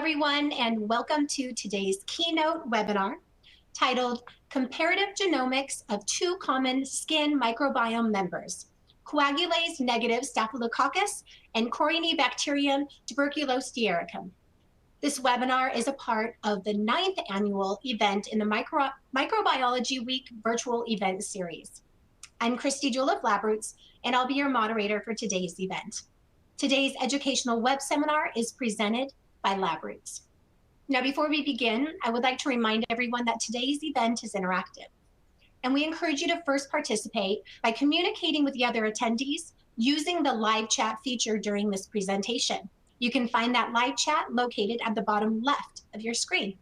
everyone, and welcome to today's Keynote webinar titled Comparative Genomics of Two Common Skin Microbiome Members, Coagulase-Negative Staphylococcus and Corynebacterium tuberculosum. This webinar is a part of the 9th annual event in the Microbiology Week virtual event series. I'm Christy Jewell of LabRoots, and I'll be your moderator for today's event. Today's educational web seminar is presented by LabRoots. Now, before we begin, I would like to remind everyone that today's event is interactive, and we encourage you to first participate by communicating with the other attendees using the live chat feature during this presentation. You can find that live chat located at the bottom left of your screen.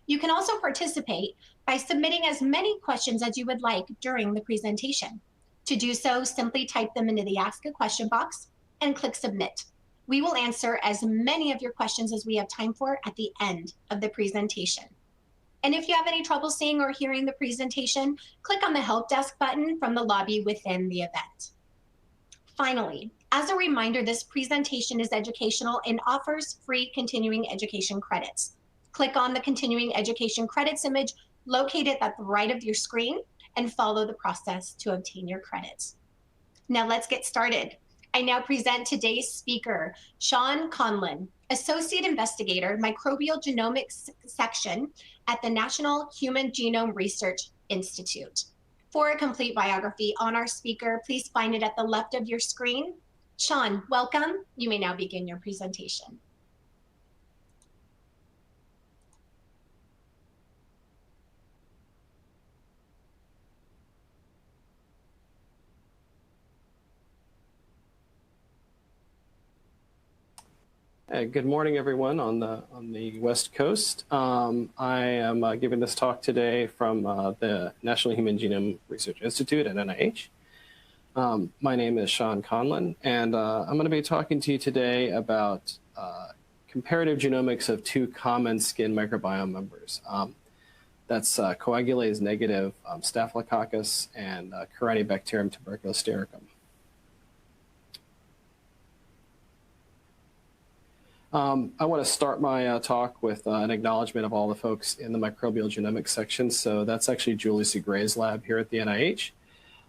You can also participate by submitting as many questions as you would like during the presentation. To do so, simply type them into the Ask a Question box and click Submit. We will answer as many of your questions as we have time for at the end of the presentation. And if you have any trouble seeing or hearing the presentation, click on the Help Desk button from the lobby within the event. Finally, as a reminder, this presentation is educational and offers free continuing education credits. Click on the continuing education credits image located at the right of your screen and follow the process to obtain your credits. Now let's get started. I now present today's speaker, Sean Conlan, Associate Investigator, Microbial Genomics Section at the National Human Genome Research Institute. For a complete biography on our speaker, please find it at the left of your screen. Sean, welcome. You may now begin your presentation. Good morning, everyone on the West Coast. I am giving this talk today from the National Human Genome Research Institute at NIH. My name is Sean Conlan, and I'm going to be talking to you today about comparative genomics of two common skin microbiome members. That's coagulase-negative Staphylococcus and Corynebacterium tuberculosum. I want to start my talk with an acknowledgement of all the folks in the Microbial Genomics Section. So that's actually Julie Segre's lab here at the NIH.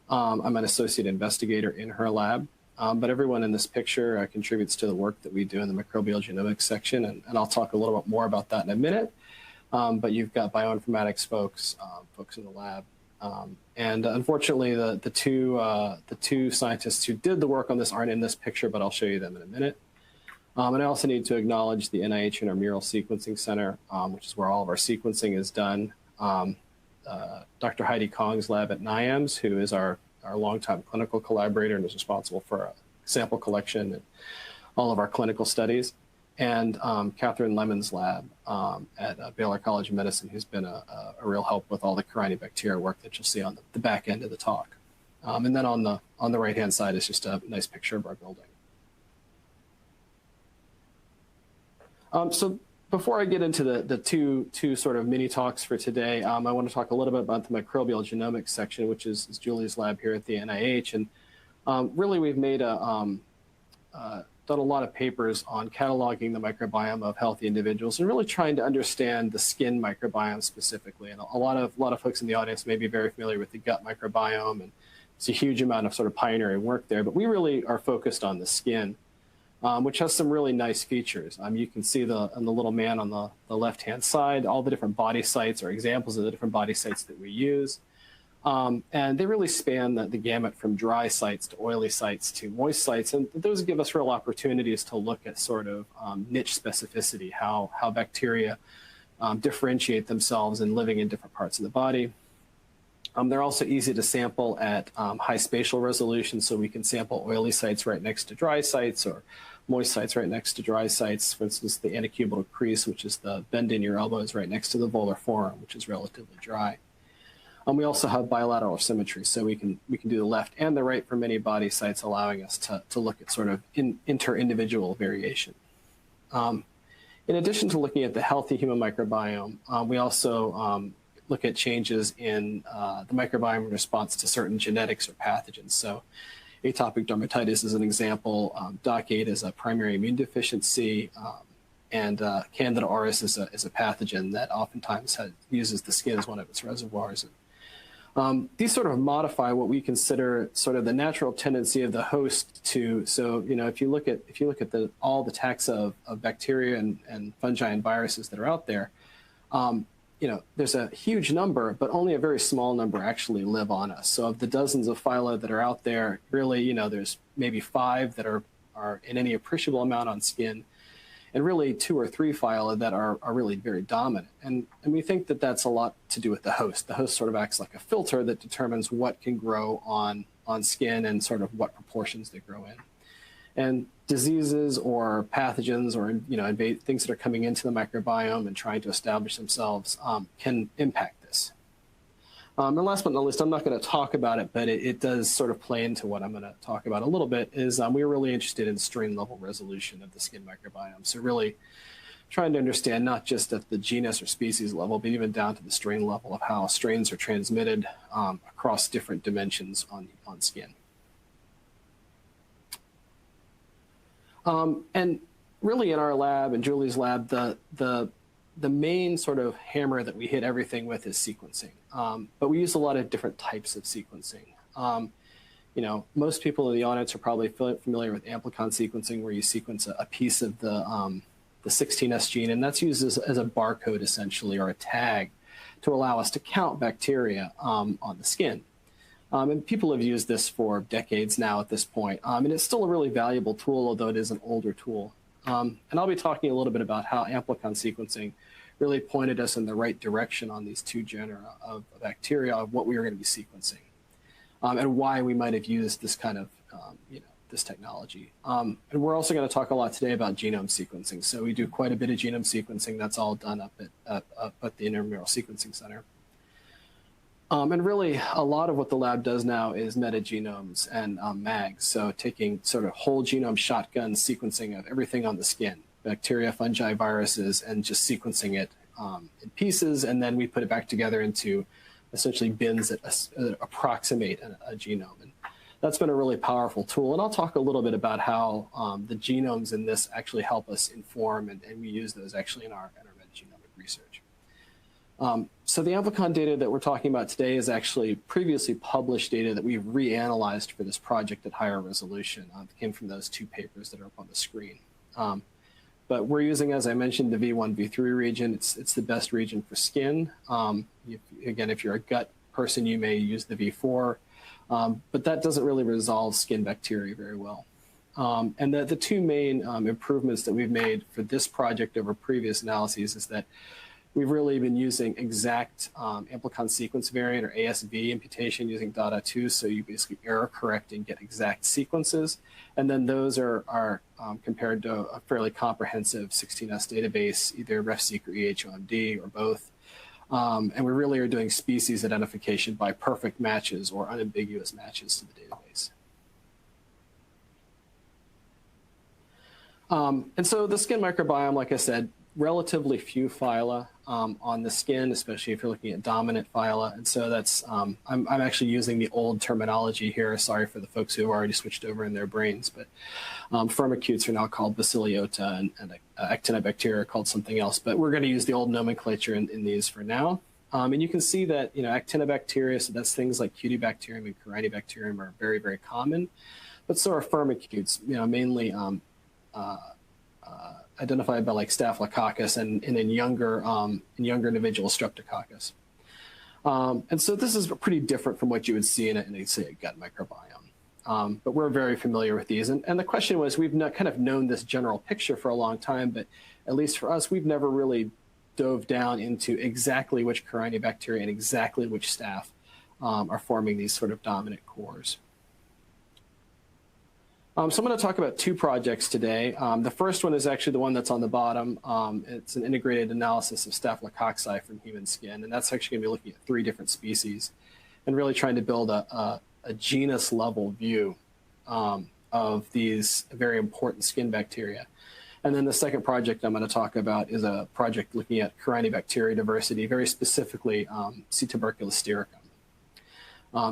I'm an Associate Investigator in her lab, but everyone in this picture contributes to the work that we do in the Microbial Genomics Section, and I'll talk a little bit more about that in a minute. But you've got bioinformatics folks, folks in the lab. And unfortunately, the two scientists who did the work on this aren't in this picture, but I'll show you them in a minute. And I also need to acknowledge the NIH Intramural Sequencing Center, which is where all of our sequencing is done. Dr. Heidi Kong's lab at NIAMS, who is our longtime clinical collaborator and is responsible for sample collection and all of our clinical studies. And Catherine Lemon's lab at Baylor College of Medicine, who's been a real help with all the Corynebacteria work that you'll see on the back end of the talk. And then on the right-hand side is just a nice picture of our building. So before I get into the two sort of mini talks for today, I want to talk a little bit about the Microbial Genomics Section, which is Julie's lab here at the NIH. And really, we've made done a lot of papers on cataloging the microbiome of healthy individuals and really trying to understand the skin microbiome specifically. And a lot of folks in the audience may be very familiar with the gut microbiome, and it's a huge amount of sort of pioneering work there. But we really are focused on the skin. Which has some really nice features. You can see the little man on the left-hand side, all the different body sites or examples of the different body sites that we use. And they really span the gamut from dry sites to oily sites to moist sites. And those give us real opportunities to look at sort of niche specificity, how bacteria differentiate themselves in living in different parts of the body. They're also easy to sample at high spatial resolution, so we can sample oily sites right next to dry sites or moist sites right next to dry sites. For instance, the antecubital crease, which is the bend in your elbows, right next to the volar forearm, which is relatively dry. We also have bilateral symmetry, so we can do the left and the right for many body sites, allowing us to look at sort of inter-individual variation. In addition to looking at the healthy human microbiome, we also look at changes in the microbiome in response to certain genetics or pathogens. So atopic dermatitis is an example. DOC8 is a primary immune deficiency. And Candida auris is a pathogen that oftentimes uses the skin as one of its reservoirs. These sort of modify what we consider sort of the natural tendency of the host to. So, if you look at all the taxa of bacteria and fungi and viruses that are out there, there's a huge number, but only a very small number actually live on us. So of the dozens of phyla that are out there, really, there's maybe 5 that are in any appreciable amount on skin, and really 2 or 3 phyla that are really very dominant. And we think that that's a lot to do with the host. The host sort of acts like a filter that determines what can grow on skin and sort of what proportions they grow in. And diseases or pathogens or things that are coming into the microbiome and trying to establish themselves can impact this. And last but not least, I'm not going to talk about it, but it does sort of play into what I'm going to talk about a little bit, is we were really interested in strain level resolution of the skin microbiome. So really trying to understand not just at the genus or species level, but even down to the strain level of how strains are transmitted across different dimensions on skin. And really in our lab, in Julie's lab, the main sort of hammer that we hit everything with is sequencing. But we use a lot of different types of sequencing. Most people in the audience are probably familiar with amplicon sequencing, where you sequence a piece of the 16S gene, and that's used as a barcode essentially, or a tag, to allow us to count bacteria on the skin. And people have used this for decades now at this point. And it's still a really valuable tool, although it is an older tool. And I'll be talking a little bit about how amplicon sequencing really pointed us in the right direction on these 2 genera of bacteria of what we were going to be sequencing, and why we might have used this kind of, this technology. And we're also going to talk a lot today about genome sequencing. So we do quite a bit of genome sequencing. That's all done up at the Intramural Sequencing Center. And really, a lot of what the lab does now is metagenomes and MAGs, so taking sort of whole genome shotgun sequencing of everything on the skin, bacteria, fungi, viruses, and just sequencing it in pieces, and then we put it back together into essentially bins that approximate a genome. And that's been a really powerful tool, and I'll talk a little bit about how the genomes in this actually help us inform, and we use those actually in our metagenomic research. So the amplicon data that we're talking about today is actually previously published data that we've reanalyzed for this project at higher resolution. It came from those 2 papers that are up on the screen. But we're using, as I mentioned, the V1, V3 region. It's the best region for skin. Again, if you're a gut person, you may use the V4, but that doesn't really resolve skin bacteria very well. And the 2 main improvements that we've made for this project over previous analyses is that we've really been using exact amplicon sequence variant, or ASV imputation, using DADA2, so you basically error correct and get exact sequences. And then those are compared to a fairly comprehensive 16S database, either RefSeq or EHOMD or both. And we really are doing species identification by perfect matches or unambiguous matches to the database. And so the skin microbiome, like I said, relatively few phyla on the skin, especially if you're looking at dominant phyla. And so that's, I'm actually using the old terminology here. Sorry for the folks who have already switched over in their brains, but firmicutes are now called Bacilliota, and actinobacteria are called something else. But we're going to use the old nomenclature in these for now. And you can see that, actinobacteria, so that's things like Cutibacterium and Corynebacterium, are very, very common. But so are firmicutes, mainly identified by like Staphylococcus and in younger individuals, Streptococcus. And so this is pretty different from what you would see in a say, a gut microbiome. But we're very familiar with these. And the question was, we've kind of known this general picture for a long time, but at least for us, we've never really dove down into exactly which Corynebacteria and exactly which Staph are forming these sort of dominant cores. So I'm going to talk about 2 projects today. The first one is actually the one that's on the bottom. It's an integrated analysis of Staphylococci from human skin, and that's actually going to be looking at 3 different species and really trying to build a genus-level view of these very important skin bacteria. And then the second project I'm going to talk about is a project looking at Corynebacteria diversity, very specifically C. tuberculous stericum.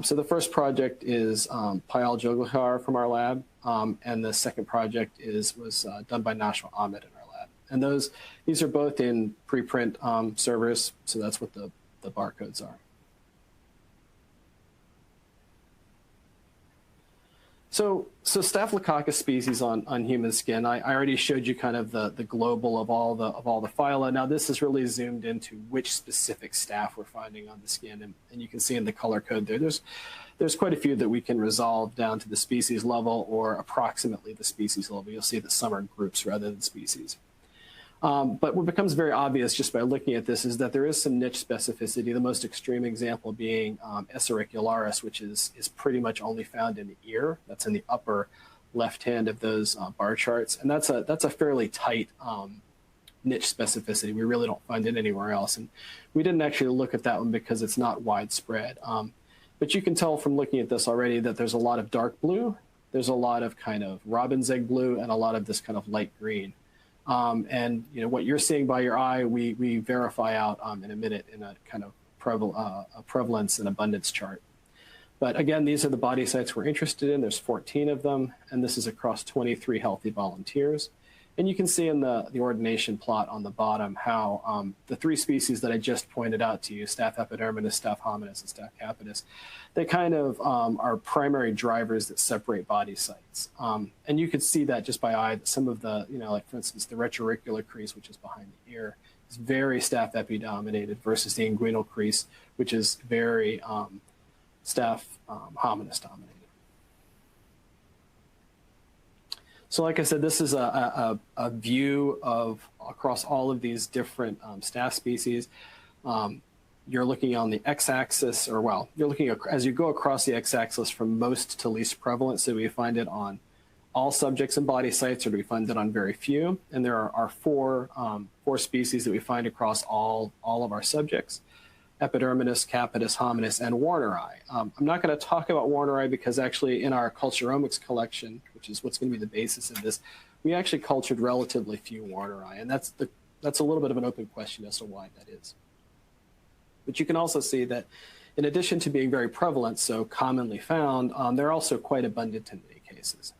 So the first project is Payal Joglekar from our lab, and the second project was done by Nashwa Ahmed in our lab. And these are both in preprint servers, so that's what the barcodes are. So Staphylococcus species on human skin. I already showed you kind of the global of all the phyla. Now this is really zoomed into which specific staph we're finding on the skin, and you can see in the color code there. There's quite a few that we can resolve down to the species level or approximately the species level. You'll see that some are groups rather than species. But what becomes very obvious just by looking at this is that there is some niche specificity, the most extreme example being S. auricularis, which is pretty much only found in the ear. That's in the upper left hand of those bar charts. And that's a fairly tight niche specificity. We really don't find it anywhere else. And we didn't actually look at that one because it's not widespread. But you can tell from looking at this already that there's a lot of dark blue, there's a lot of kind of robin's egg blue, and a lot of this kind of light green. And you know what you're seeing by your eye, we verify out in a minute in a kind of prevalence and abundance chart. But again, these are the body sites we're interested in. There's 14 of them, and this is across 23 healthy volunteers. And you can see in the ordination plot on the bottom how the three species that I just pointed out to you, Staph epidermidis, Staph hominis, and Staph capitis, they kind of are primary drivers that separate body sites. And you could see that just by eye, that some of the, like for instance, the retroauricular crease, which is behind the ear, is very Staph epi dominated versus the inguinal crease, which is very Staph hominis dominated. So like I said, this is a view of across all of these different staph species. You're looking on the x-axis, or well, you're looking as you go across the x-axis from most to least prevalent. So do we find it on all subjects and body sites, or do we find it on very few? And there are four species that we find across all of our subjects: epidermidis, capitis, hominis, and Warneri. I'm not going to talk about Warneri because actually in our culturomics collection, which is what's going to be the basis of this, we actually cultured relatively few Warneri, and that's a little bit of an open question as to why that is. But you can also see that in addition to being very prevalent, so commonly found, they're also quite abundant in many cases.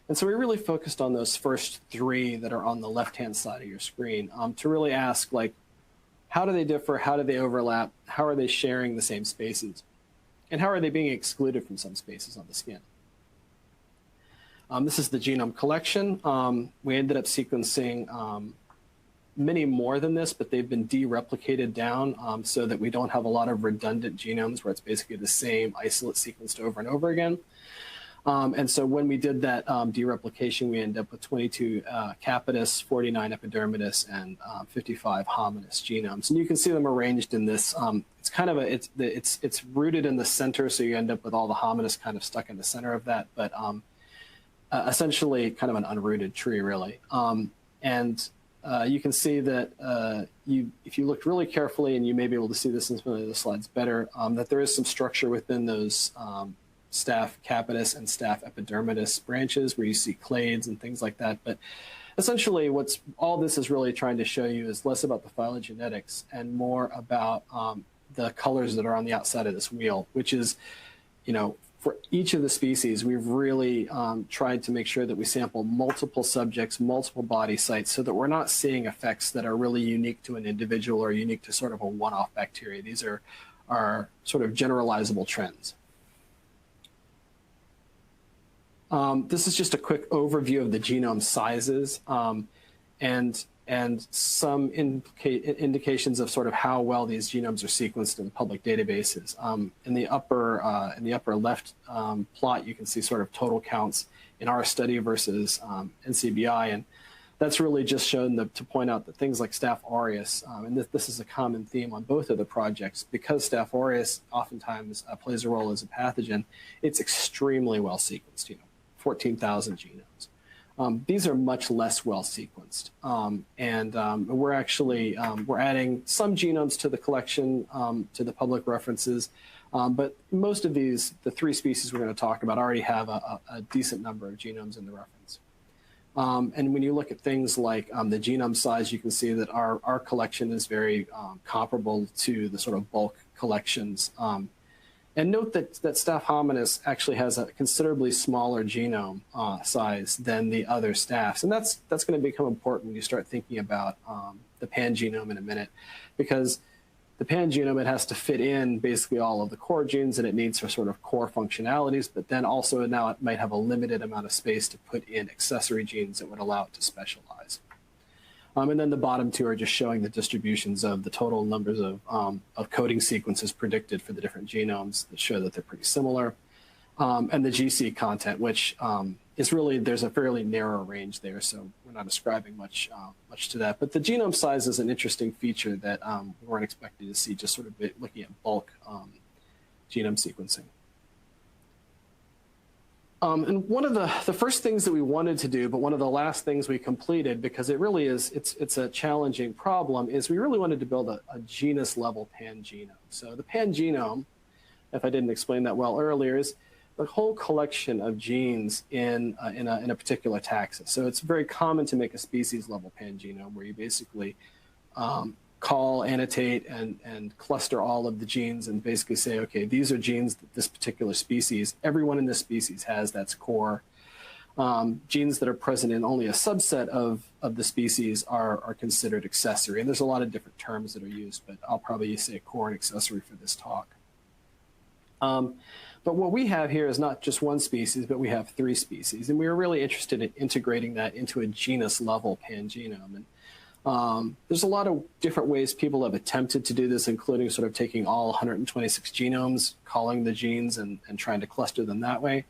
And so we really focused on those first three that are on the left-hand side of your screen to really ask, like, how do they differ? How do they overlap? How are they sharing the same spaces? And how are they being excluded from some spaces on the skin? This is the genome collection. We ended up sequencing many more than this, but they've been de-replicated down so that we don't have a lot of redundant genomes where it's basically the same isolate sequenced over and over again. And so when we did that dereplication, we ended up with 22 capitis, 49 epidermidis, and 55 hominis genomes. And you can see them arranged in this. It's kind of it's rooted in the center, so you end up with all the hominis kind of stuck in the center of that, but essentially kind of an unrooted tree, really. And you can see that if you looked really carefully, and you may be able to see this in some of the slides better, that there is some structure within those Staph capitis and Staph epidermidis branches where you see clades and things like that. But essentially all this is really trying to show you is less about the phylogenetics and more about the colors that are on the outside of this wheel, which is, for each of the species, we've really tried to make sure that we sample multiple subjects, multiple body sites, so that we're not seeing effects that are really unique to an individual or unique to sort of a one-off bacteria. These are sort of generalizable trends. This is just a quick overview of the genome sizes and some indications of sort of how well these genomes are sequenced in public databases. In the upper left plot, you can see sort of total counts in our study versus NCBI, and that's really just shown to point out that things like Staph auris, and this is a common theme on both of the projects, because Staph auris oftentimes plays a role as a pathogen, it's extremely well sequenced, 14,000 genomes. These are much less well sequenced. And we're actually, we're adding some genomes to the collection, to the public references, but most of these, the three species we're going to talk about, already have a decent number of genomes in the reference. And when you look at things like the genome size, you can see that our collection is very comparable to the sort of bulk collections. And note that Staph hominis actually has a considerably smaller genome size than the other staphs. And that's going to become important when you start thinking about the pangenome in a minute, because the pangenome, it has to fit in basically all of the core genes that it needs for sort of core functionalities, but then also now it might have a limited amount of space to put in accessory genes that would allow it to specialize. And then the bottom two are just showing the distributions of the total numbers of coding sequences predicted for the different genomes that show that they're pretty similar. And the GC content, which is really, there's a fairly narrow range there, so we're not ascribing much to that. But the genome size is an interesting feature that we weren't expecting to see, just sort of looking at bulk genome sequencing. And one of the first things that we wanted to do, but one of the last things we completed, because it really is, it's a challenging problem, is we really wanted to build a genus level pangenome. So the pangenome, if I didn't explain that well earlier, is the whole collection of genes in a particular taxa. So it's very common to make a species level pangenome where you basically call, annotate, and cluster all of the genes and basically say, okay, these are genes that this particular species, everyone in this species has, that's core. Genes that are present in only a subset of the species are considered accessory. And there's a lot of different terms that are used, but I'll probably say core and accessory for this talk. But what we have here is not just one species, but we have 3 species. And we were really interested in integrating that into a genus level pangenome. And there's a lot of different ways people have attempted to do this, including sort of taking all 126 genomes, calling the genes, and trying to cluster them that way.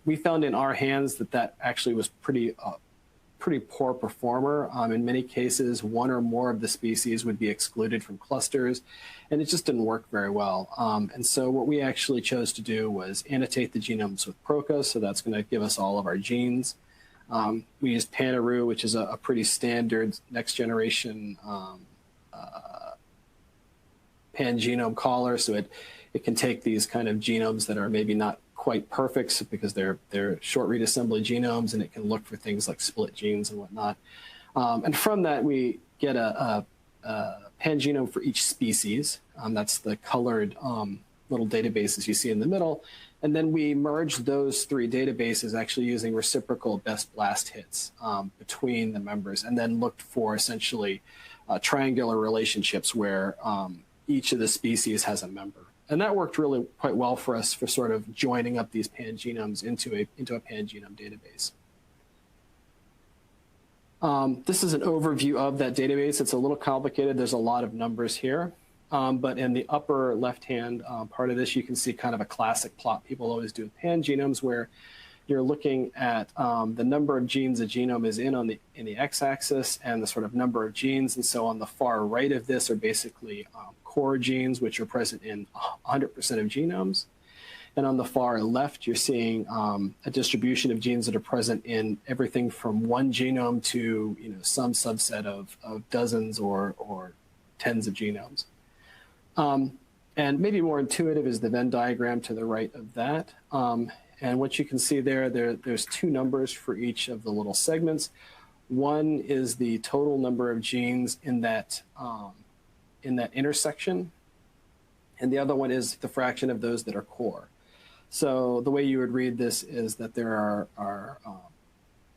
We found in our hands that actually was pretty poor performer. In many cases, one or more of the species would be excluded from clusters, and it just didn't work very well. And so what we actually chose to do was annotate the genomes with PROCA, so that's going to give us all of our genes. We used Panaroo, which is a pretty standard next generation pangenome caller. So it can take these kind of genomes that are maybe not quite perfect because they're short read assembly genomes, and it can look for things like split genes and whatnot. And from that, we get a pangenome for each species. That's the colored little databases you see in the middle. And then we merged those 3 databases actually using reciprocal best blast hits between the members, and then looked for essentially triangular relationships where each of the species has a member. And that worked really quite well for us for sort of joining up these pangenomes into a pangenome database. This is an overview of that database. It's a little complicated. There's a lot of numbers here. But in the upper left-hand part of this, you can see kind of a classic plot people always do with pangenomes, where you're looking at the number of genes a genome is in the x-axis and the sort of number of genes. And so on the far right of this are basically core genes, which are present in 100% of genomes. And on the far left, you're seeing a distribution of genes that are present in everything from one genome to some subset of dozens or tens of genomes. And maybe more intuitive is the Venn diagram to the right of that. And what you can see there's 2 numbers for each of the little segments. One is the total number of genes in that intersection, and the other one is the fraction of those that are core. So the way you would read this is that there are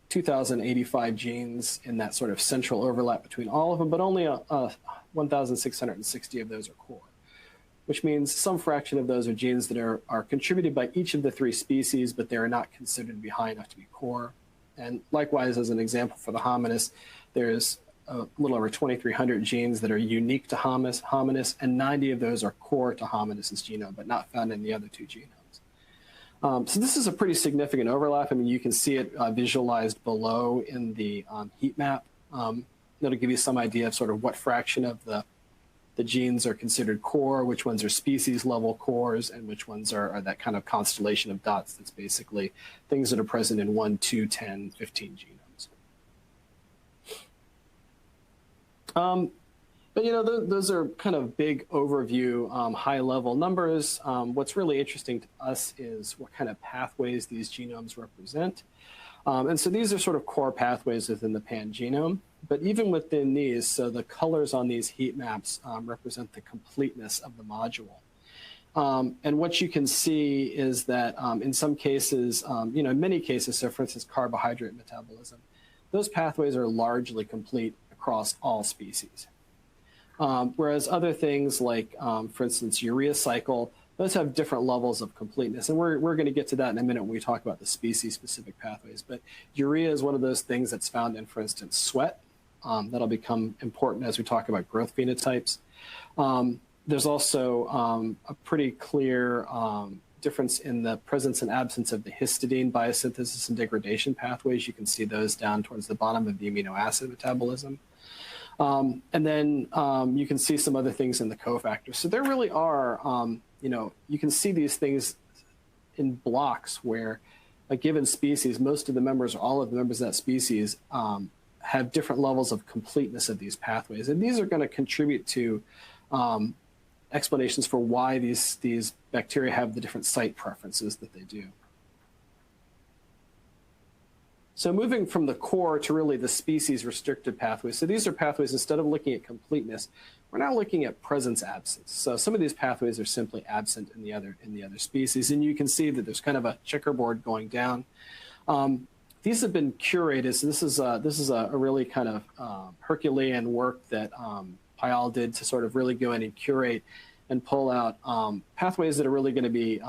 2,085 genes in that sort of central overlap between all of them, but only 1,660 of those are core, which means some fraction of those are genes that are contributed by each of the 3 species, but they are not considered to be high enough to be core. And likewise, as an example for the hominis, there's a little over 2,300 genes that are unique to hominis, and 90 of those are core to hominis's genome, but not found in the other 2 genomes. So this is a pretty significant overlap. I mean, you can see it visualized below in the heat map. That'll give you some idea of sort of what fraction of the genes are considered core, which ones are species level cores, and which ones are that kind of constellation of dots that's basically things that are present in 1, 2, 10, 15 genomes. But those are kind of big overview, high level numbers. What's really interesting to us is what kind of pathways these genomes represent. And so these are sort of core pathways within the pangenome. But even within these, so the colors on these heat maps represent the completeness of the module. And what you can see is that in some cases, in many cases, so for instance, carbohydrate metabolism, those pathways are largely complete across all species. Whereas other things like, for instance, urea cycle, those have different levels of completeness. And we're going to get to that in a minute when we talk about the species-specific pathways. But urea is one of those things that's found in, for instance, sweat. That'll become important as we talk about growth phenotypes. There's also a pretty clear difference in the presence and absence of the histidine biosynthesis and degradation pathways. You can see those down towards the bottom of the amino acid metabolism. And then you can see some other things in the cofactors. So there really are, you can see these things in blocks where a given species, most of the members or all of the members of that species have different levels of completeness of these pathways. And these are going to contribute to explanations for why these bacteria have the different site preferences that they do. So moving from the core to really the species-restricted pathways. So these are pathways, instead of looking at completeness, we're now looking at presence-absence. So some of these pathways are simply absent in the other species. And you can see that there's kind of a checkerboard going down. These have been curated. So this is a really kind of Herculean work that Payal did to sort of really go in and curate and pull out pathways that are really going to be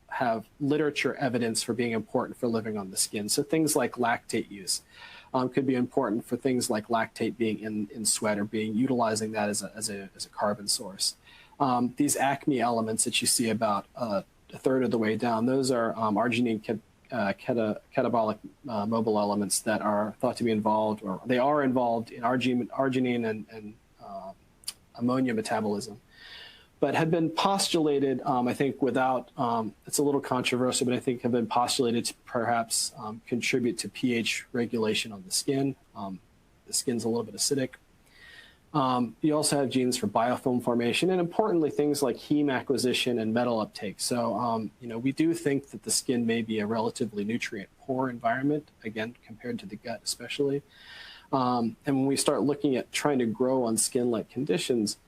have literature evidence for being important for living on the skin. So things like lactate use could be important for things like lactate being in sweat or utilizing that as a carbon source. These ACME elements that you see about a third of the way down, those are arginine catabolic mobile elements that are thought to be involved, or they are involved in arginine and ammonia metabolism, but had been postulated, I think without, it's a little controversial, but I think have been postulated to perhaps contribute to pH regulation on the skin. The skin's a little bit acidic. You also have genes for biofilm formation, and importantly, things like heme acquisition and metal uptake. So, we do think that the skin may be a relatively nutrient-poor environment, again, compared to the gut especially. And when we start looking at trying to grow on skin-like conditions,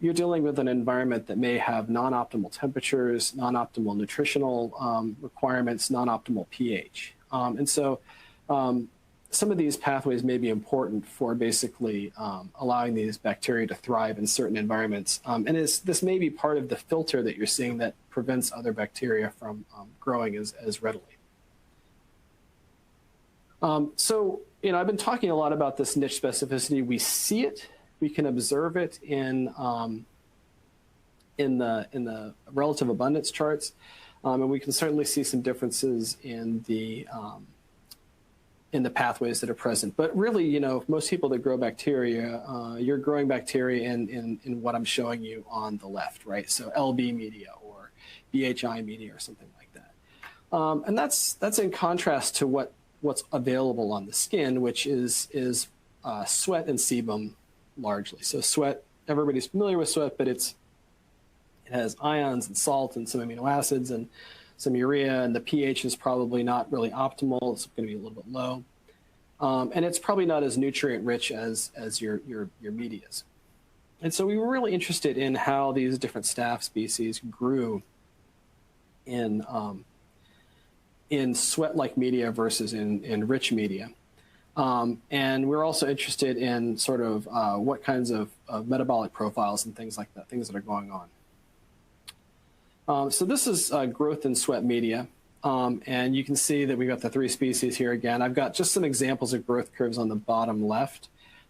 you're dealing with an environment that may have non-optimal temperatures, non-optimal nutritional requirements, non-optimal pH. And so some of these pathways may be important for basically allowing these bacteria to thrive in certain environments. And this may be part of the filter that you're seeing that prevents other bacteria from growing as readily. So, I've been talking a lot about this niche specificity. We see it. We can observe it in the relative abundance charts, and we can certainly see some differences in the pathways that are present. But really, most people that grow bacteria, you're growing bacteria in what I'm showing you on the left, right? So LB media or BHI media or something like that, and that's in contrast to what's available on the skin, which is sweat and sebum. Largely. So sweat, everybody's familiar with sweat, but it has ions and salt and some amino acids and some urea, and the pH is probably not really optimal. It's going to be a little bit low. And it's probably not as nutrient rich as your medias. And so we were really interested in how these different staph species grew in sweat-like media versus in rich media. And we're also interested in sort of what kinds of metabolic profiles and things like that, things that are going on. So this is growth in sweat media. And you can see that we've got the three species here again. I've got just some examples of growth curves on the bottom left.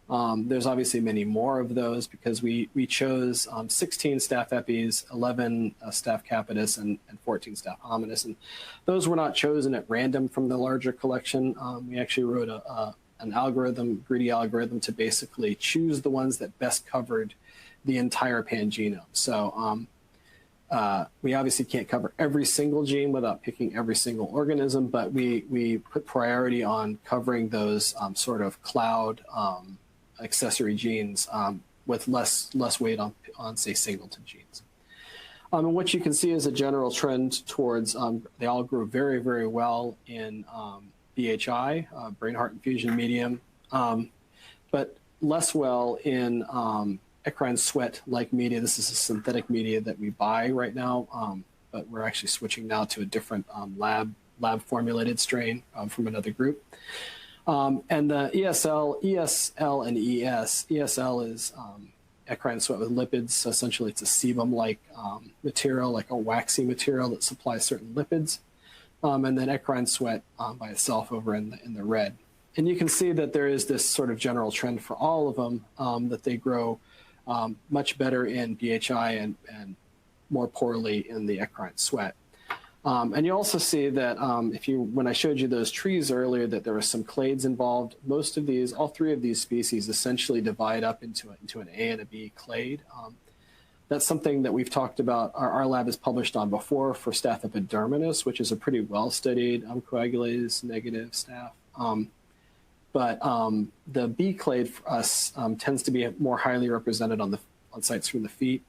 There's obviously many more of those because we chose 16 Staph epis, 11 Staph capitis, and 14 Staph hominis. And those were not chosen at random from the larger collection. We actually wrote an algorithm, greedy algorithm, to basically choose the ones that best covered the entire pangenome. So we obviously can't cover every single gene without picking every single organism, but we put priority on covering those sort of cloud accessory genes with less weight on say singleton genes. And what you can see is a general trend towards they all grew very, very well in BHI, brain heart infusion medium, but less well in eccrine sweat-like media. This is a synthetic media that we buy right now, but we're actually switching now to a different lab-formulated strain from another group. And the ESL, and ES. ESL is eccrine sweat with lipids. So essentially, it's a sebum-like material, like a waxy material that supplies certain lipids. And then eccrine sweat by itself over in the red. And you can see that there is this sort of general trend for all of them, that they grow much better in BHI and more poorly in the eccrine sweat. And you also see that when I showed you those trees earlier, that there were some clades involved. Most of these, all three of these species essentially divide up into an A and a B clade. That's something that we've talked about, our lab has published on before for Staph epidermidis, which is a pretty well-studied coagulase negative staph. But the B clade for us tends to be more highly represented on sites from the feet.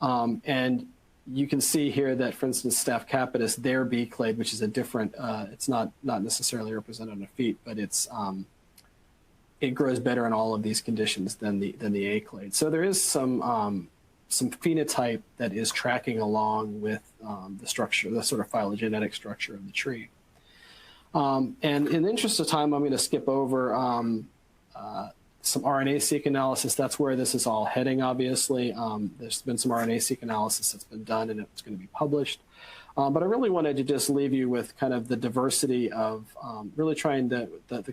And you can see here that, for instance, Staph capitis, their B clade, which is a different, it's not necessarily represented on the feet, but it grows better in all of these conditions than the A clade. So there is some phenotype that is tracking along with the structure, the sort of phylogenetic structure of the tree. And in the interest of time, I'm going to skip over some RNA-seq analysis. That's where this is all heading, obviously. There's been some RNA-seq analysis that's been done, and it's going to be published. But I really wanted to just leave you with kind of the diversity of really trying the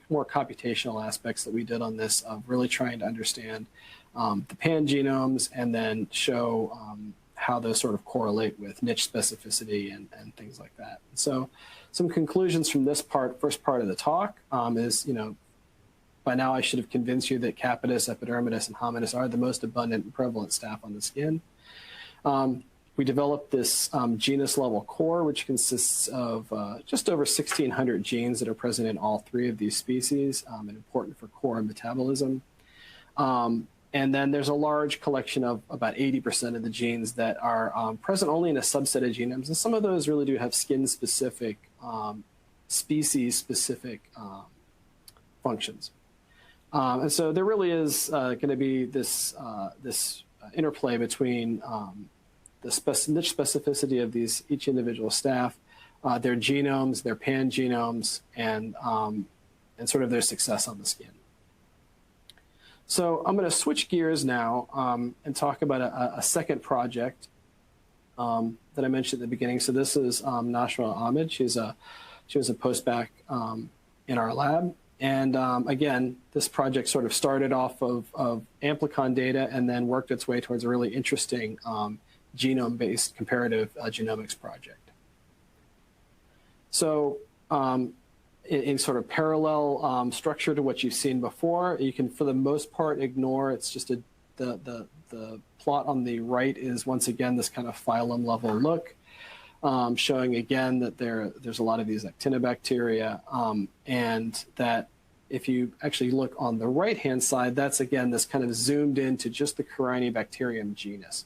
more computational aspects that we did on this, of really trying to understand the pan-genomes and then show how those sort of correlate with niche specificity and things like that. So some conclusions from this first part of the talk is, by now I should have convinced you that capitis, epidermidis, and hominis are the most abundant and prevalent staph on the skin. We developed this genus-level core, which consists of just over 1,600 genes that are present in all three of these species and important for core metabolism. And then there's a large collection of about 80% of the genes that are present only in a subset of genomes. And some of those really do have skin-specific, species-specific functions. And so there really is going to be this interplay between the niche specificity of each individual staph, their genomes, their pan-genomes, and sort of their success on the skin. So I'm going to switch gears now and talk about a second project that I mentioned at the beginning. So this is Nashwa Ahmed. She was a postbac in our lab. And again, this project sort of started off of amplicon data and then worked its way towards a really interesting genome-based comparative genomics project. So in sort of parallel structure to what you've seen before, you can, for the most part, ignore. It's just the plot on the right is, once again, this kind of phylum level look, showing again that there's a lot of these actinobacteria, and that if you actually look on the right-hand side, that's again this kind of zoomed into just the Corynebacterium genus,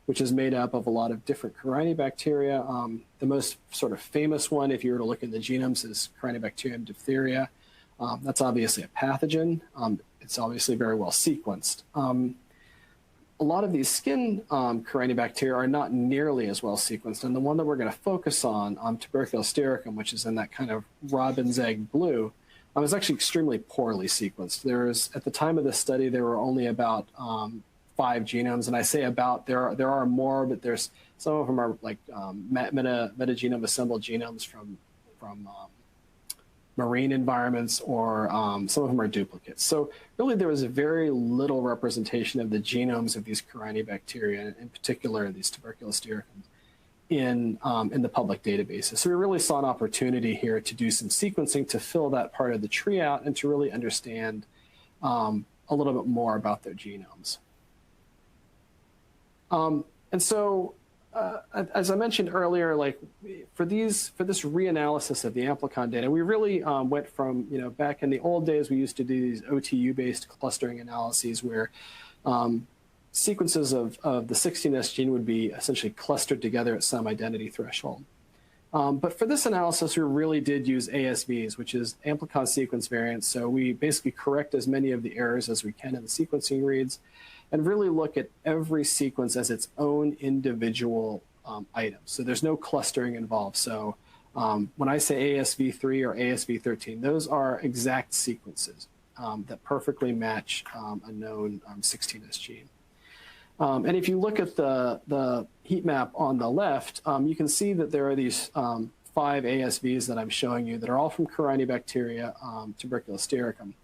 which is made up of a lot of different Corynebacteria. The most sort of famous one, if you were to look in the genomes, is Corynebacterium diphtheria. That's obviously a pathogen. It's obviously very well sequenced. A lot of these skin Corynebacteria are not nearly as well sequenced, and the one that we're going to focus on, tuberculous stericum, which is in that kind of robin's egg blue, is actually extremely poorly sequenced. At the time of this study, there were only about 5 genomes, and I say about, there are more, but there's some of them are like metagenome assembled genomes from marine environments, or some of them are duplicates. So really there was very little representation of the genomes of these Corynebacteria, in particular these tuberculous stericums, in the public databases. So we really saw an opportunity here to do some sequencing to fill that part of the tree out and to really understand a little bit more about their genomes. And so, as I mentioned earlier, like for this reanalysis of the amplicon data, we really went from, back in the old days, we used to do these OTU-based clustering analyses where sequences of the 16S gene would be essentially clustered together at some identity threshold. But for this analysis, we really did use ASVs, which is amplicon sequence variants. So we basically correct as many of the errors as we can in the sequencing reads and really look at every sequence as its own individual item. So there's no clustering involved. So when I say ASV3 or ASV13, those are exact sequences that perfectly match a known 16S gene. And if you look at the heat map on the left, you can see that there are these 5 ASVs that I'm showing you that are all from Corynebacteria tuberculostericum.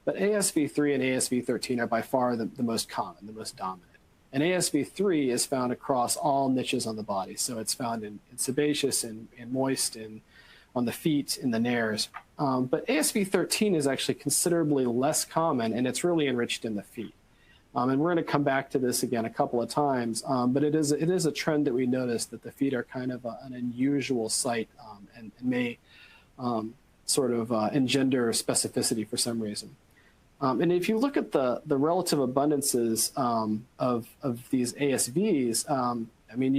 But ASV3 and ASV13 are by far the most common, the most dominant. And ASV3 is found across all niches on the body. So it's found in sebaceous and moist and on the feet, in the nares. But ASV13 is actually considerably less common, and it's really enriched in the feet. And we're going to come back to this again a couple of times, but it is a trend that we noticed that the feet are kind of an unusual site and may sort of engender specificity for some reason. And if you look at the relative abundances of these ASVs, I mean,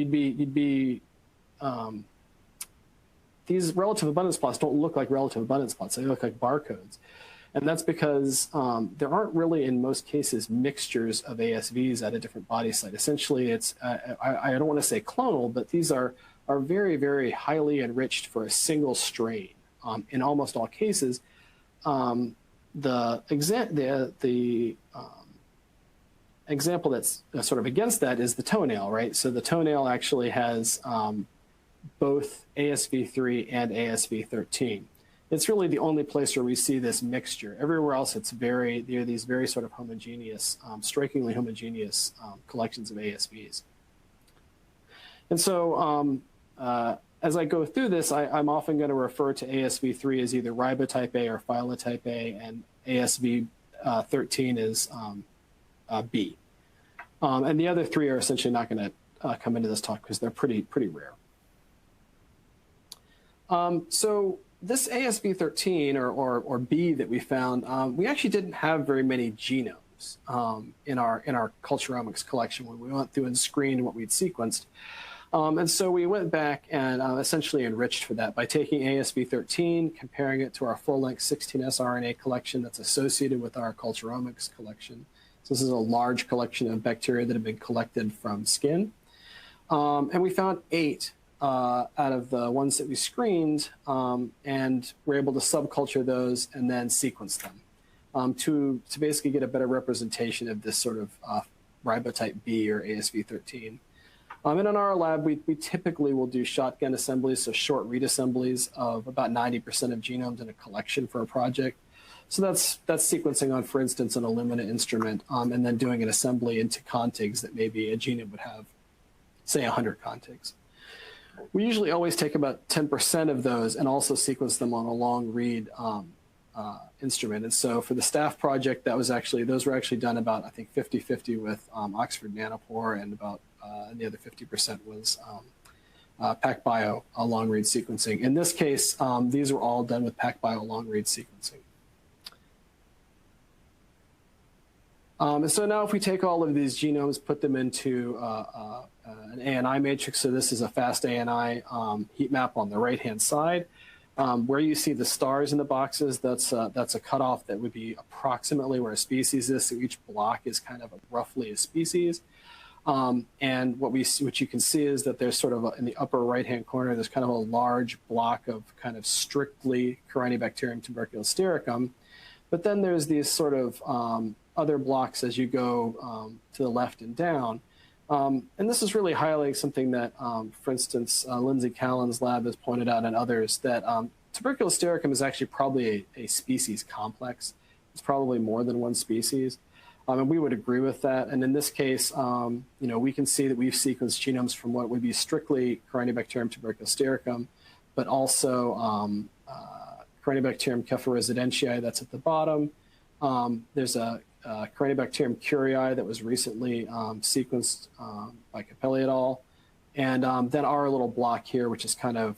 these relative abundance plots don't look like relative abundance plots; they look like barcodes. And that's because there aren't really, in most cases, mixtures of ASVs at a different body site. Essentially, it's, I don't want to say clonal, but these are very, very highly enriched for a single strain. In almost all cases, the example that's sort of against that is the toenail, right? So the toenail actually has both ASV3 and ASV13. It's really the only place where we see this mixture. Everywhere else, there are these very sort of homogeneous, strikingly homogeneous collections of ASVs. And so as I go through this, I'm often going to refer to ASV3 as either ribotype A or phylotype A, and ASV13 is B. And the other 3 are essentially not going to come into this talk because they're pretty rare. So this ASV13 or B that we found, we actually didn't have very many genomes in our culturomics collection when we went through and screened what we'd sequenced. And so we went back and essentially enriched for that by taking ASV13, comparing it to our full-length 16S RNA collection that's associated with our culturomics collection. So this is a large collection of bacteria that have been collected from skin. And we found 8 out of the ones that we screened, and we're able to subculture those and then sequence them to basically get a better representation of this sort of ribotype B or ASV13. And in our lab, we typically will do shotgun assemblies, so short read assemblies of about 90% of genomes in a collection for a project. So that's sequencing on, for instance, an Illumina instrument, and then doing an assembly into contigs that maybe a genome would have, say, 100 contigs. We usually always take about 10% of those and also sequence them on a long read instrument. And so for the Staph project, those were actually done about, I think, 50-50 with Oxford Nanopore, and about and the other 50% was PacBio long read sequencing. In this case, these were all done with PacBio long read sequencing. And so now if we take all of these genomes, put them into an ANI matrix, so this is a fast ANI heat map on the right-hand side. Where you see the stars in the boxes, that's a cutoff that would be approximately where a species is. So each block is kind of roughly a species. And what you can see is that there's sort of in the upper right-hand corner, there's kind of a large block of kind of strictly Corynebacterium tuberculostericum. But then there's these sort of other blocks as you go to the left and down. And this is really highlighting something that, for instance, Lindsay Callan's lab has pointed out, and others, that tuberculostericum is actually probably a species complex. It's probably more than one species. And we would agree with that. And in this case, we can see that we've sequenced genomes from what would be strictly Corynebacterium tuberculostericum, but also Corynebacterium cephaloresidentiae, that's at the bottom. There's a Corynebacterium curii that was recently sequenced by Capelli et al. And then our little block here, which is kind of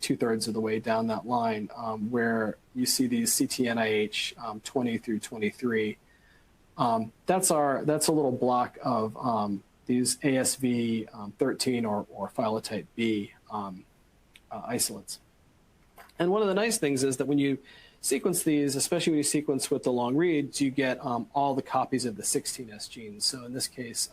2/3 of the way down that line, where you see these CTNIH 20 through 23. That's a little block of these ASV 13 or phylotype B isolates. And one of the nice things is that when you sequence these, especially when you sequence with the long reads, you get all the copies of the 16S gene. So in this case,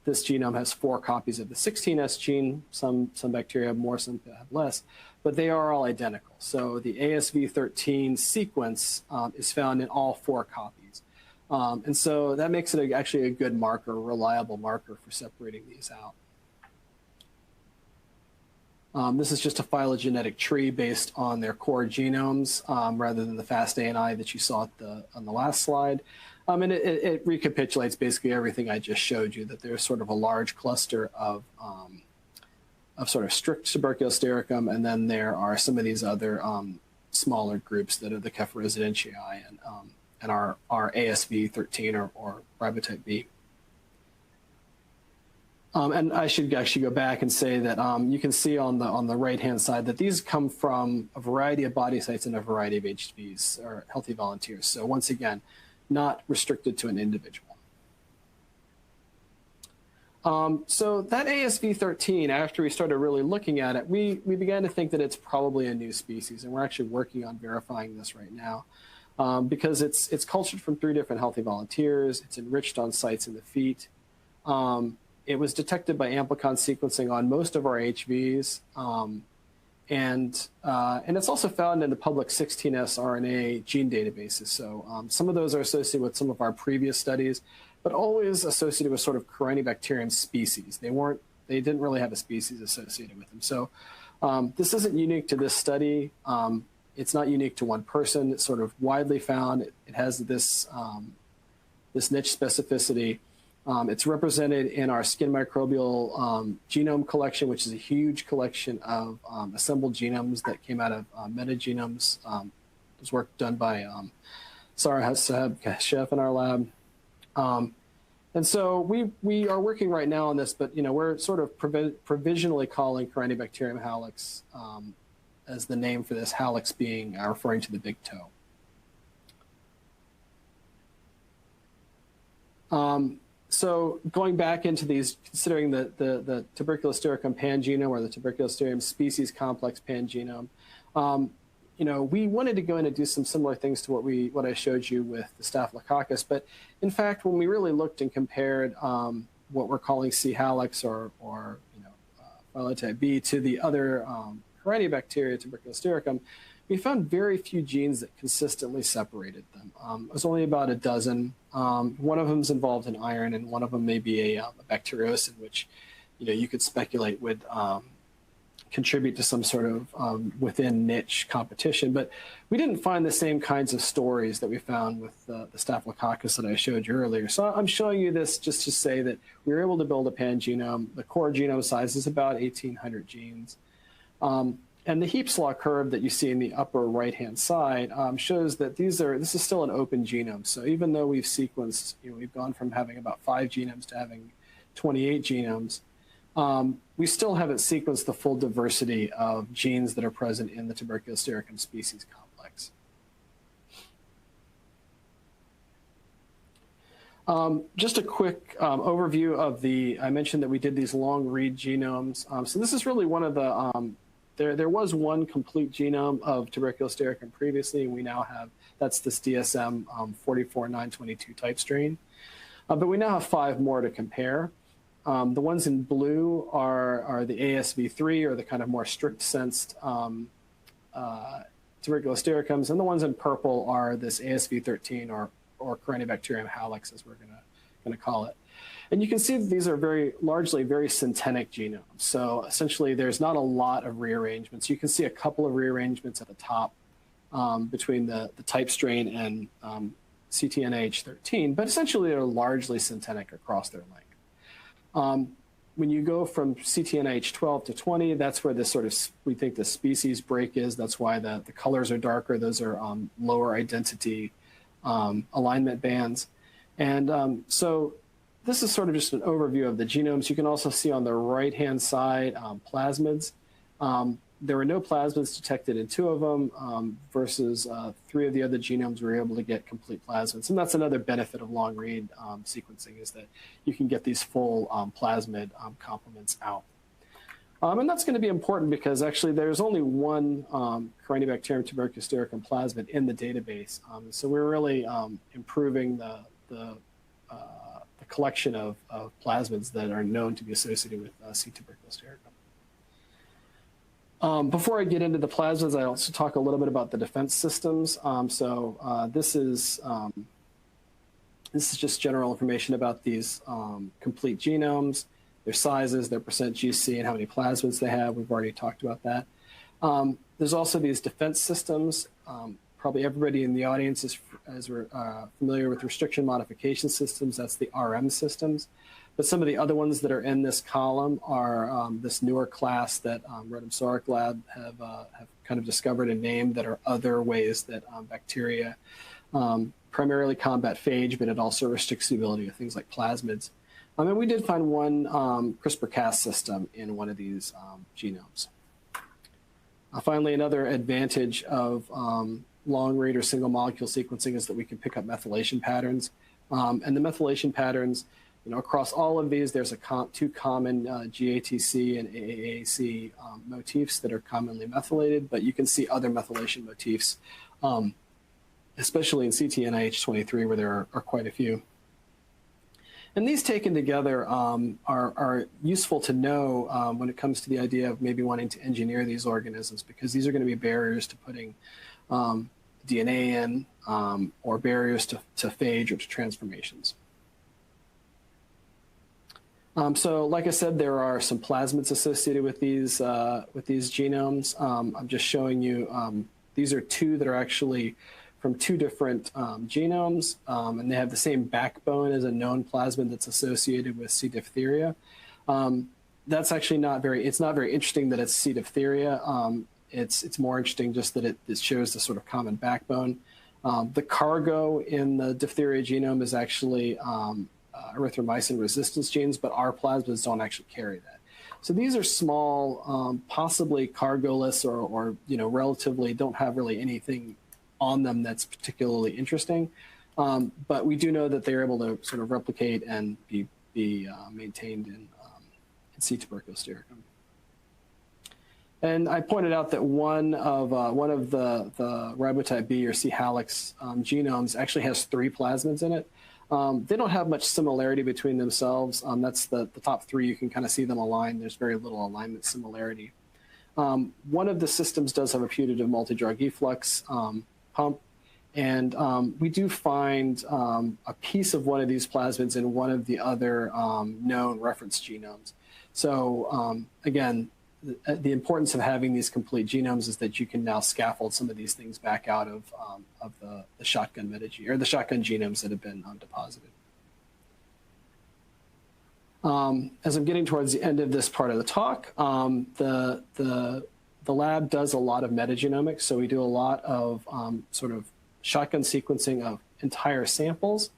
this genome has 4 copies of the 16S gene. Some bacteria have more, some have less, but they are all identical. So the ASV13 sequence is found in all 4 copies. And so that makes it actually a good marker, a reliable marker for separating these out. This is just a phylogenetic tree based on their core genomes rather than the FAST-ANI that you saw on the last slide. And it recapitulates basically everything I just showed you, that there's sort of a large cluster of sort of strict tuberculous stericum, and then there are some of these other smaller groups that are the Cephaloresidentiae and our ASV13 or ribotype B. And I should actually go back and say that you can see on the right-hand side that these come from a variety of body sites and a variety of HVs, or healthy volunteers. So once again, not restricted to an individual. So that ASV13, after we started really looking at it, we began to think that it's probably a new species, and we're actually working on verifying this right now because it's cultured from 3 different healthy volunteers. It's enriched on sites in the feet. It was detected by amplicon sequencing on most of our HVs, and it's also found in the public 16S RNA gene databases. So some of those are associated with some of our previous studies, but always associated with sort of Corynebacterium species. They didn't really have a species associated with them. So this isn't unique to this study. It's not unique to one person. It's sort of widely found. It has this niche specificity. It's represented in our skin microbial genome collection, which is a huge collection of assembled genomes that came out of metagenomes. There's work done by Sarah Hasseb-Kashef in our lab. And so we are working right now on this, but we're sort of provisionally calling Corynebacterium hallux as the name for this, hallux being referring to the big toe. So going back into these, considering the Tuberculostericum pangenome or the Tuberculosterium species complex pangenome, we wanted to go in and do some similar things to what I showed you with the Staphylococcus. But in fact, when we really looked and compared what we're calling C. hallux or phylotype B to the other Corynebacteria, Tuberculostericum, we found very few genes that consistently separated them. It was only about a dozen. One of them is involved in iron, and one of them may be a bacteriocin, which you could speculate would contribute to some sort of within niche competition. But we didn't find the same kinds of stories that we found with the Staphylococcus that I showed you earlier. So I'm showing you this just to say that we were able to build a pangenome. The core genome size is about 1,800 genes. And the Heap's law curve that you see in the upper right-hand side shows that this is still an open genome. So even though we've sequenced, we've gone from having about 5 genomes to having 28 genomes, we still haven't sequenced the full diversity of genes that are present in the Tuberculostericum species complex. Just a quick overview of I mentioned that we did these long read genomes. So this is really one of the there was one complete genome of Tuberculostericum previously, and we now have, that's this DSM 44922 type strain. But we now have 5 more to compare. The ones in blue are the ASV3, or the kind of more strict sensed Tuberculostericums, and the ones in purple are this ASV13 or Corynebacterium hallux, as we're gonna call it. And you can see that these are largely very synthetic genomes. So essentially, there's not a lot of rearrangements. You can see a couple of rearrangements at the top between the type strain and CTNH13, but essentially they're largely synthetic across their length. When you go from CTNH12 to 20, that's where we think the species break is. That's why the colors are darker. Those are lower identity alignment bands. And so this is sort of just an overview of the genomes. You can also see on the right-hand side plasmids. There were no plasmids detected in 2 of them versus 3 of the other genomes we were able to get complete plasmids. And that's another benefit of long-read sequencing, is that you can get these full plasmid complements out. And that's going to be important because actually there's only one Corynebacterium tuberculosericum plasmid in the database. So we're really improving the collection of plasmids that are known to be associated with C. tuberculosericum. Before I get into the plasmids, I also talk a little bit about the defense systems. This is just general information about these complete genomes, their sizes, their percent GC, and how many plasmids they have. We've already talked about that. There's also these defense systems. Probably everybody in the audience is familiar with restriction modification systems. That's the RM systems. But some of the other ones that are in this column are this newer class that Rotem Sorek Lab have kind of discovered and named that are other ways that bacteria primarily combat phage, but it also restricts the ability of things like plasmids. And we did find one CRISPR-Cas system in one of these genomes. Finally, another advantage of long-read or single molecule sequencing is that we can pick up methylation patterns. And the methylation patterns, across all of these, there's two common GATC and AAAC motifs that are commonly methylated, but you can see other methylation motifs, especially in CTNIH23, where there are quite a few. And these taken together are useful to know when it comes to the idea of maybe wanting to engineer these organisms, because these are going to be barriers to putting DNA in or barriers to phage or to transformations. So like I said, there are some plasmids associated with these genomes. I'm just showing you, these are two that are actually from two different genomes, and they have the same backbone as a known plasmid that's associated with C. diphtheria. That's actually it's not very interesting that it's C. diphtheria. It's more interesting just that it shows the sort of common backbone. The cargo in the diphtheria genome is actually erythromycin resistance genes, but our plasmids don't actually carry that. So these are small, possibly cargoless or relatively don't have really anything on them that's particularly interesting. But we do know that they're able to sort of replicate and be maintained in C. tuberculosericum. And I pointed out that one of the ribotype B or C. hallux genomes actually has 3 plasmids in it. They don't have much similarity between themselves. That's the top 3. You can kind of see them aligned. There's very little alignment similarity. One of the systems does have a putative multi-drug efflux pump, and we do find a piece of one of these plasmids in one of the other known reference genomes. So again, the importance of having these complete genomes is that you can now scaffold some of these things back out of the shotgun metagene or the shotgun genomes that have been deposited. As I'm getting towards the end of this part of the talk, the lab does a lot of metagenomics, so we do a lot of sort of shotgun sequencing of entire samples.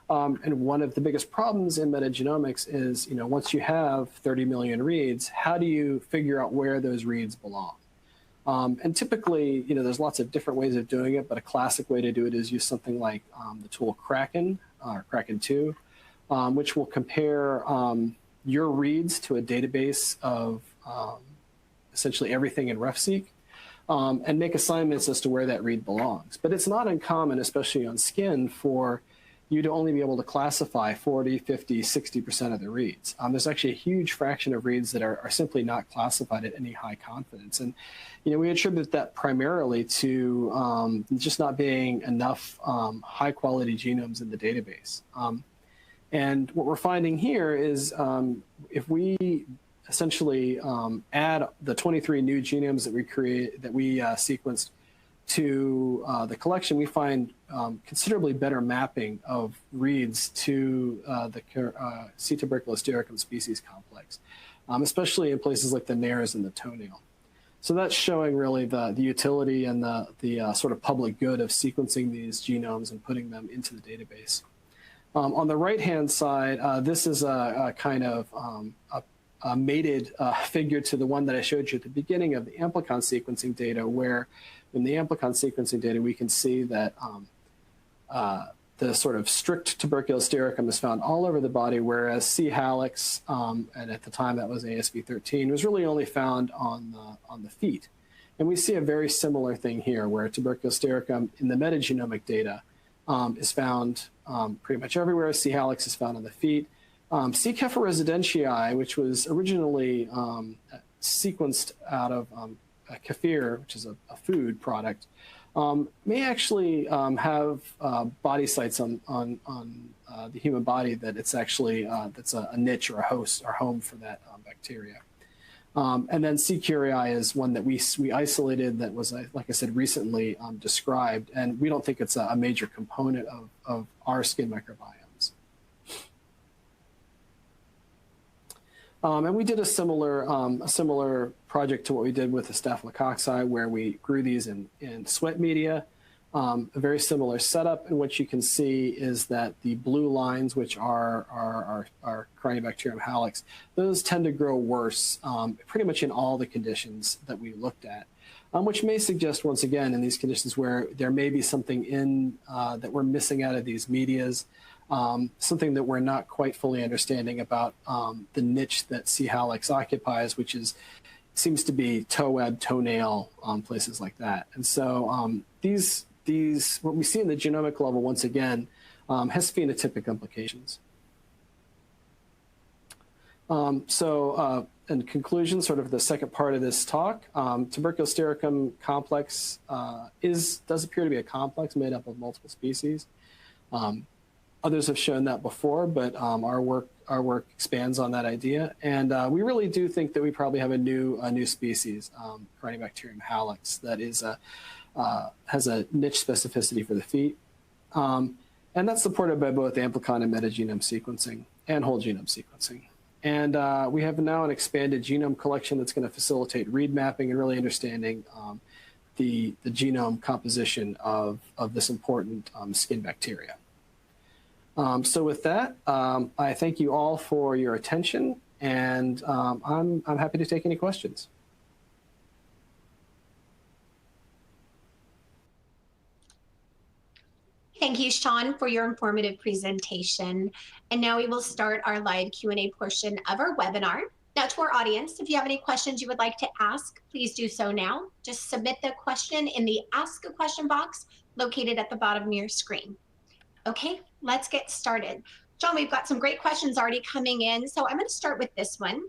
And one of the biggest problems in metagenomics is, once you have 30 million reads, how do you figure out where those reads belong? And typically, there's lots of different ways of doing it, but a classic way to do it is use something like the tool Kraken, or Kraken2, which will compare your reads to a database of essentially everything in RefSeq, and make assignments as to where that read belongs. But it's not uncommon, especially on skin, for you to only be able to classify 40, 50, 60% of the reads. There's actually a huge fraction of reads that are simply not classified at any high confidence. And we attribute that primarily to just not being enough high quality genomes in the database. And what we're finding here is if we essentially add the 23 new genomes that we sequenced to the collection, we find considerably better mapping of reads to the C. tuberculosericum species complex, especially in places like the nares and the toenail. So that's showing really the utility and the sort of public good of sequencing these genomes and putting them into the database. On the right-hand side, this is a kind of a mated figure to the one that I showed you at the beginning of the amplicon sequencing data, where in the amplicon sequencing data, we can see that the sort of strict tuberculous stericum is found all over the body, whereas C. hallux, and at the time that was ASV13, was really only found on the feet. And we see a very similar thing here, where tuberculous stericum in the metagenomic data is found pretty much everywhere. C. hallux is found on the feet. C. residentii, which was originally sequenced out of kefir, which is a food product, may actually have body sites on the human body that it's actually that's a niche or a host or home for that bacteria. And then C. curii is one that we isolated that was, like I said, recently described, and we don't think it's a major component of our skin microbiomes. And we did a similar project to what we did with the staphylococci, where we grew these in sweat media. A very similar setup, and what you can see is that the blue lines, which are Corynebacterium hallux, those tend to grow worse pretty much in all the conditions that we looked at, which may suggest, once again, in these conditions where there may be something in that we're missing out of these medias, something that we're not quite fully understanding about the niche that C. hallux occupies, which seems to be toe web, toenail, places like that. And so these, what we see in the genomic level, once again, has phenotypic implications. In conclusion, sort of the second part of this talk, tuberculous stericum complex does appear to be a complex made up of multiple species. Others have shown that before, but our work expands on that idea, and we really do think that we probably have a new species, Corynebacterium hallux, that is has a niche specificity for the feet, and that's supported by both amplicon and metagenome sequencing and whole genome sequencing. And we have now an expanded genome collection that's going to facilitate read mapping and really understanding the genome composition of this important skin bacteria. So with that, I thank you all for your attention, and I'm happy to take any questions. Thank you, Sean, for your informative presentation. And now we will start our live Q&A portion of our webinar. Now, to our audience, if you have any questions you would like to ask, please do so now. Just submit the question in the Ask a Question box located at the bottom of your screen. Okay, let's get started. John, we've got some great questions already coming in, so I'm going to start with this one.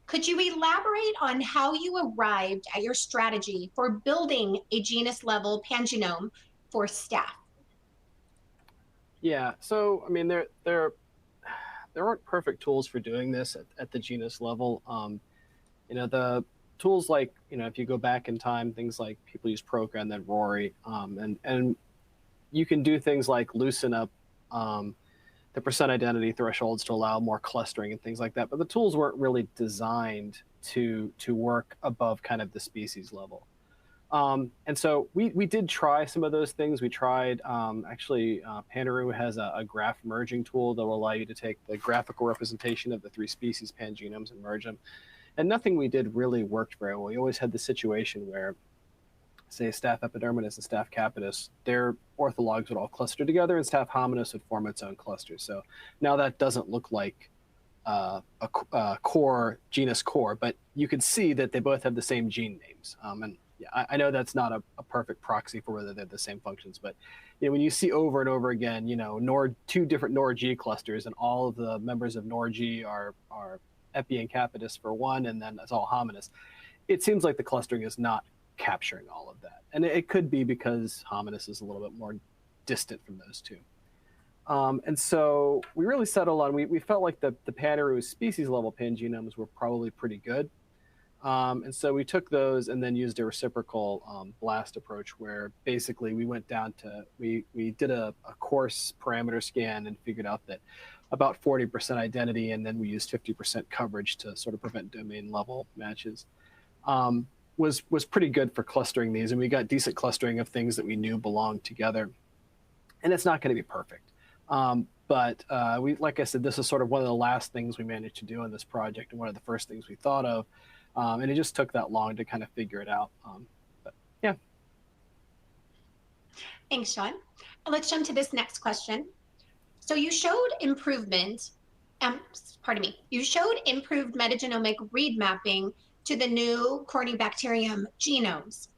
Could you elaborate on how you arrived at your strategy for building a genus-level pangenome for Staph? Yeah, so I mean, there aren't perfect tools for doing this at the genus level. You know, the tools like, you know, if you go back in time, things like people use Program, then Rory, and you can do things like loosen up the percent identity thresholds to allow more clustering and things like that. But the tools weren't really designed to work above kind of the species level. And so we did try some of those things. We tried, actually, Panaru has a graph merging tool that will allow you to take the graphical representation of the 3 species pangenomes and merge them. And nothing we did really worked very well. We always had the situation where, say, Staph epidermidis and Staph capitis, their orthologs would all cluster together, and Staph hominis would form its own cluster. So now that doesn't look like a core, genus core, but you can see that they both have the same gene names. And yeah, I know that's not a perfect proxy for whether they're the same functions, but you know, when you see over and over again, you know, 2 different NOR-G clusters, and all of the members of NOR-G are epi and capitis for one, and then it's all hominis, it seems like the clustering is not capturing all of that. And it could be because hominis is a little bit more distant from those 2. And so we really settled on, we felt like the Panaru species level pangenomes were probably pretty good. And so we took those and then used a reciprocal blast approach, where basically we went down to, we did a coarse parameter scan and figured out that about 40% identity, and then we used 50% coverage to sort of prevent domain level matches, was pretty good for clustering these. And we got decent clustering of things that we knew belonged together. And it's not going to be perfect. But like I said, this is sort of one of the last things we managed to do in this project, and one of the first things we thought of. And it just took that long to kind of figure it out. But yeah. Thanks, Sean. Let's jump to this next question. So you showed improvement, you showed improved metagenomic read mapping to the new Corynebacterium genomes.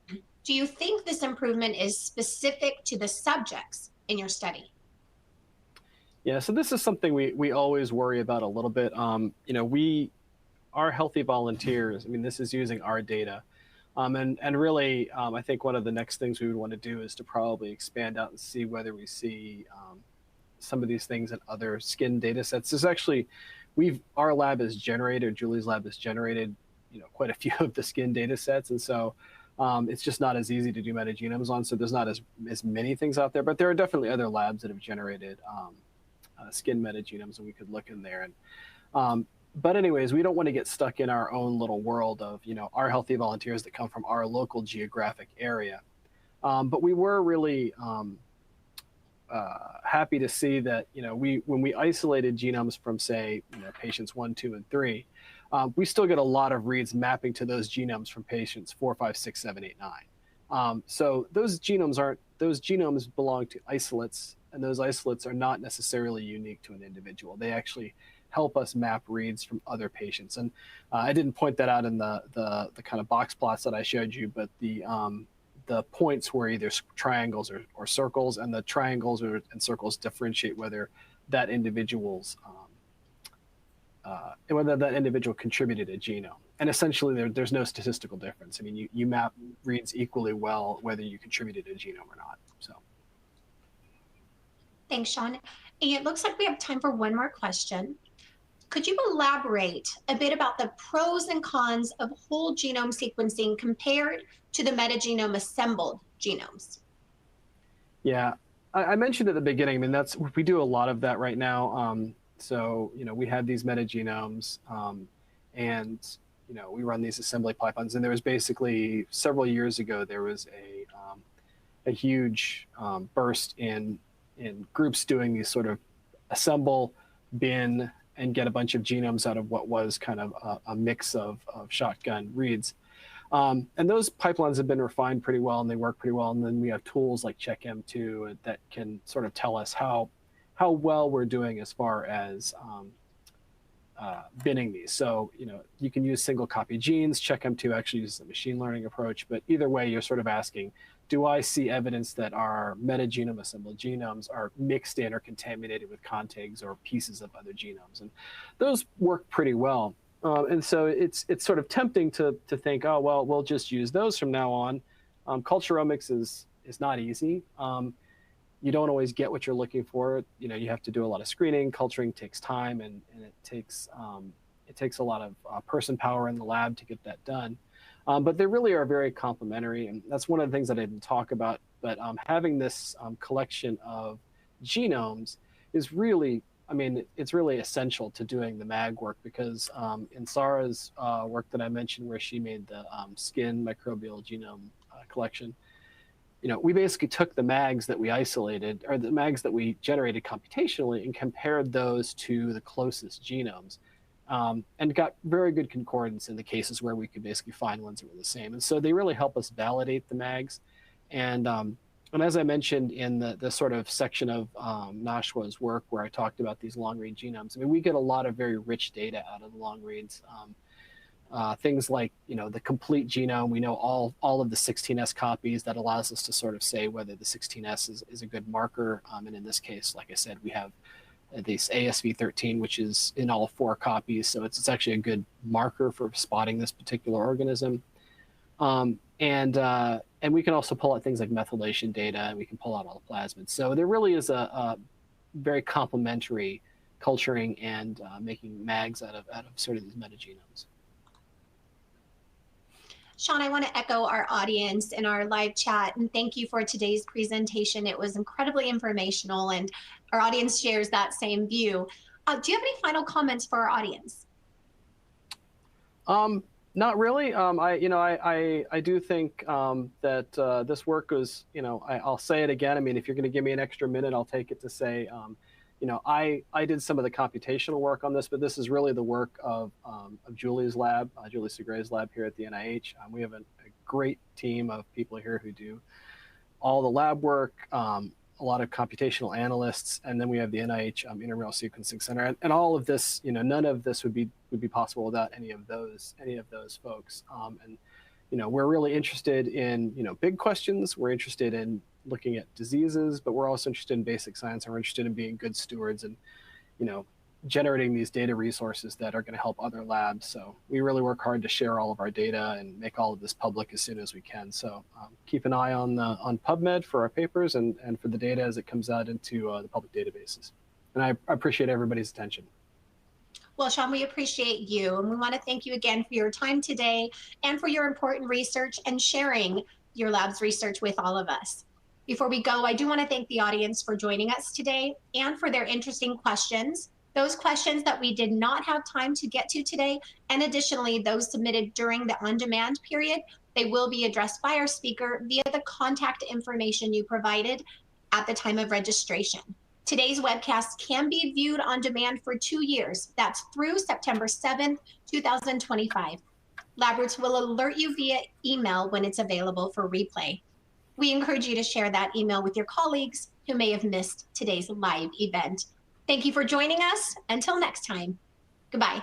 Do you think this improvement is specific to the subjects in your study? Yeah, so this is something we always worry about a little bit. You know, our healthy volunteers, I mean, this is using our data. And really, I think one of the next things we would want to do is to probably expand out and see whether we see some of these things in other skin data sets. There's actually, our lab has generated, Julie's lab has generated, you know, quite a few of the skin data sets. And so it's just not as easy to do metagenomes on. So there's not as many things out there, but there are definitely other labs that have generated skin metagenomes, and we could look in there. And but anyways, we don't want to get stuck in our own little world of, you know, our healthy volunteers that come from our local geographic area. But we were really happy to see that, you know, when we isolated genomes from, say, you know, patients 1, 2, and 3, we still get a lot of reads mapping to those genomes from patients 4, 5, 6, 7, 8, 9. So those genomes belong to isolates, and those isolates are not necessarily unique to an individual. They actually help us map reads from other patients. And I didn't point that out in the kind of box plots that I showed you, but the points were either triangles or circles, and the triangles and circles differentiate whether that individual contributed a genome. And essentially, there's no statistical difference. I mean, you map reads equally well whether you contributed a genome or not. So. Thanks, Sean. And it looks like we have time for one more question. Could you elaborate a bit about the pros and cons of whole genome sequencing compared to the metagenome assembled genomes? Yeah, I mentioned at the beginning, I mean, we do a lot of that right now. So, you know, we have these metagenomes and, you know, we run these assembly pipelines. And there was basically several years ago, there was a huge burst in groups doing these sort of assemble, bin, and get a bunch of genomes out of what was kind of a mix of shotgun reads. And those pipelines have been refined pretty well, and they work pretty well. And then we have tools like CheckM2 that can sort of tell us how well we're doing as far as binning these. So, you know, you can use single copy genes. CheckM2 actually uses a machine learning approach. But either way, you're sort of asking, do I see evidence that our metagenome assembled genomes are mixed in or contaminated with contigs or pieces of other genomes? And those work pretty well. And so it's sort of tempting to think, oh, well, we'll just use those from now on. Culturomics is not easy. You don't always get what you're looking for. You know, you have to do a lot of screening. Culturing takes time, and it takes a lot of person power in the lab to get that done. But they really are very complementary, and that's one of the things that I didn't talk about. But having this collection of genomes is really, I mean, it's really essential to doing the MAG work, because in Sarah's work that I mentioned, where she made the skin microbial genome collection, you know, we basically took the MAGs that we isolated, or the MAGs that we generated computationally, and compared those to the closest genomes. And got very good concordance in the cases where we could basically find ones that were the same. And so they really help us validate the MAGs. And as I mentioned in the sort of section of Nashwa's work where I talked about these long read genomes, I mean, we get a lot of very rich data out of the long reads. Things like, you know, the complete genome, we know all of the 16S copies. That allows us to sort of say whether the 16S is a good marker. And in this case, like I said, we have this ASV13, which is in all 4 copies. So it's actually a good marker for spotting this particular organism. And we can also pull out things like methylation data, and we can pull out all the plasmids. So there really is a very complementary culturing and making MAGs out of sort of these metagenomes. Sean, I want to echo our audience in our live chat and thank you for today's presentation. It was incredibly informational, and our audience shares that same view. Do you have any final comments for our audience? Not really. I do think that this work was, you know, I'll say it again. I mean, if you're going to give me an extra minute, I'll take it to say, you know, I did some of the computational work on this, but this is really the work of Julie's lab, Julie Segre's lab here at the NIH. We have a great team of people here who do all the lab work, a lot of computational analysts, and then we have the NIH Intramural Sequencing Center, and all of this, none of this would be possible without any of those folks. And we're really interested in big questions. We're interested in looking at diseases, but we're also interested in basic science, and we're interested in being good stewards and generating these data resources that are going to help other labs. So we really work hard to share all of our data and make all of this public as soon as we can. So keep an eye on PubMed for our papers and for the data as it comes out into the public databases. And I appreciate everybody's attention. Well, Sean, we appreciate you, and we want to thank you again for your time today and for your important research and sharing your lab's research with all of us. Before we go, I do want to thank the audience for joining us today and for their interesting questions. Those questions that we did not have time to get to today, and additionally, those submitted during the on-demand period, they will be addressed by our speaker via the contact information you provided at the time of registration. Today's webcast can be viewed on demand for 2 years. That's through September 7th, 2025. LabRoots will alert you via email when it's available for replay. We encourage you to share that email with your colleagues who may have missed today's live event. Thank you for joining us. Until next time, goodbye.